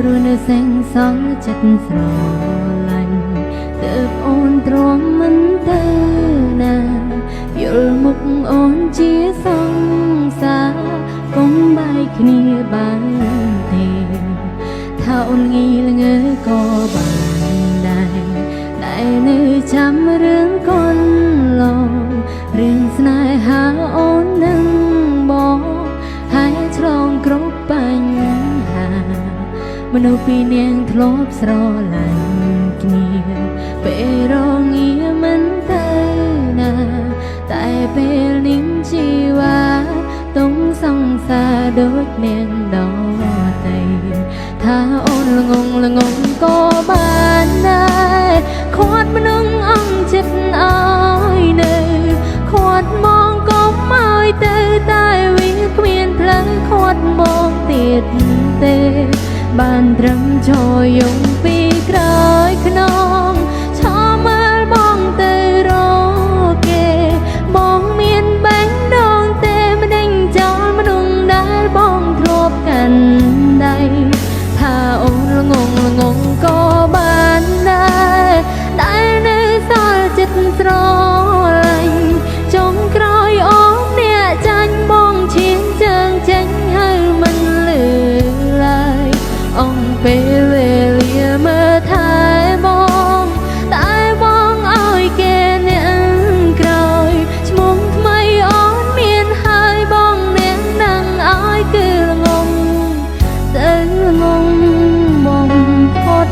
ព្រោះនៅសែងសល់ចិត្តស្រឡាញ់ទើបអូនទ្រាំមិនទៅណាយល់មុខអូនជាសង្សារកុំបែកគ្នាបានទេថាអូនងាយល្ងើក៏បានដែរតែនៅចាំរឿងកូនឡងរឿងស្នេហាអូននឹងបងហើយឆ្លងគ្រប់បញ្ហាមនុស្សពីរនាក់ធ្លាប់ស្រឡាញ់គ្នាពេលរងាមិនទៅណាតែពេលនេះជីវ៉ាទុំសង្សារដូចនាងដទៃថាអូនល្ងងល្ងងក៏បានដែរខាត់មនុស្សអង្គចិត្តអើយនៅខាត់មកក៏មកទៅតែវាគ្មានផ្លូវខាត់មកទៀតទេបានត្រឹមឈរយំពីក្រោយខ្នងឈរមើលបងទៅរកគេបងមានបែងដងទេមិនដេញចោលមនុស្សដែលបងធ្លាប់កាន់ដៃថាអូនល្ងងល្ងងក៏បានដែរដែលនៅសល់ចិត្តស្រឡាញ់ចុងក្រោយអូនអ្នកចាញ់បងឈានជើងចេញហើយមិនលឺឡើយអង្គពេលវេលាមើលថែបងតែបងឲ្យគេអ្នកក្រោយឈ្មោះថ្មីអូនមានហើយបងអ្នកនឹងឲ្យគឺល្ងងទៅល្ងងបងផុត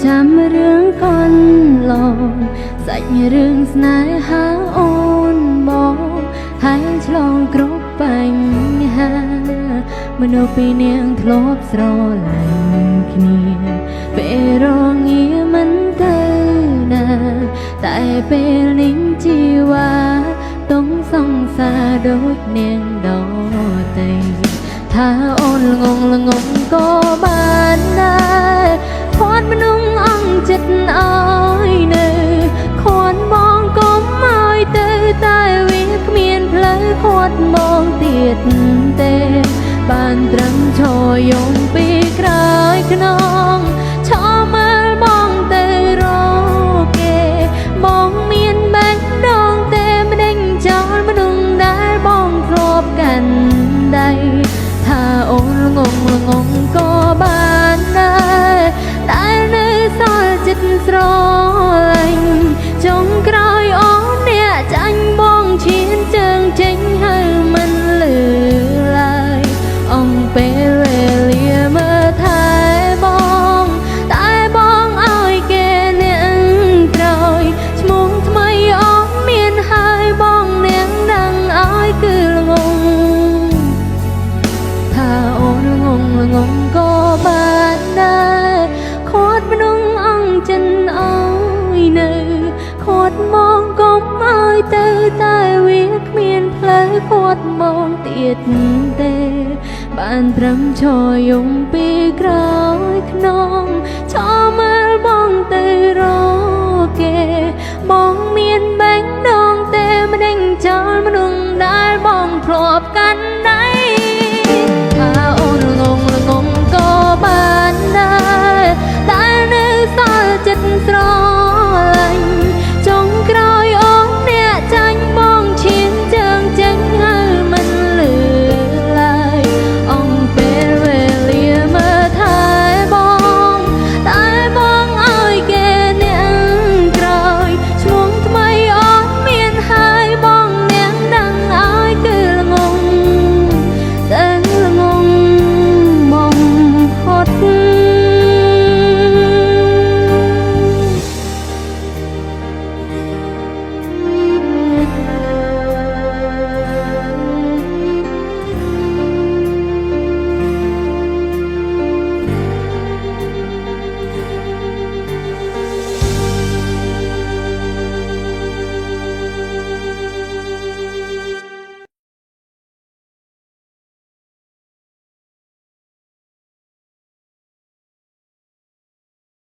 ចាំរឿងកូនឡងសាច់រឿងស្នេហាអូនបងហើយឆ្លងគ្រប់បញ្ហាមនុស្សពីរនាក់ធ្លាប់ស្រឡាញ់គ្នាពេលរងាមិនទៅណាតែពេលនេះជីវ៉ាទុំសង្សារដូចនាងដទៃថាអូនល្ងងល្ងងក៏បានដែរខាត់មនុស្សអង្គចិត្តអើយនៅខាត់បងក៏មកទៅតែវាគ្មានផ្លូវខាត់មកទៀតទេបានត្រឹមឈរយំពីក្រោយខ្នងឈរមើលបងទៅរកគេបងមានបែងដងទេមិនដេញចោលមនុស្សដែលបងធ្លាប់កាន់ដៃថាអូនល្ងងល្ងងក៏បានដែរដែលនៅសល់ចិត្តស្រឡាញ់ចុងក្រោយអូនអ្នកចាញ់បងឈានជើងចេញហើយមិនលឺឡើយអង្គពេលវេលាមើលថែបងតែបងឲ្យគេអ្នកក្រោយឈ្មោះថ្មីអូនមានហើយបងអ្នកដឹងឲ្យគឺល្ងងថាអូនល្ងងល្ងងក៏បានដែរខាត់មនុស្សអង្គចិនអើយនៅខាត់មកកុំឲ្យទៅតែវាគ្មានផ្លូវខាត់មកទៀតទេបានត្រឹមឈរយំពីក្រោយខ្នងឈរមើលបងទៅរកគេបងមានបែងដងទេមិនដេញចោលមនុស្សដែលបងធ្លាប់កាន់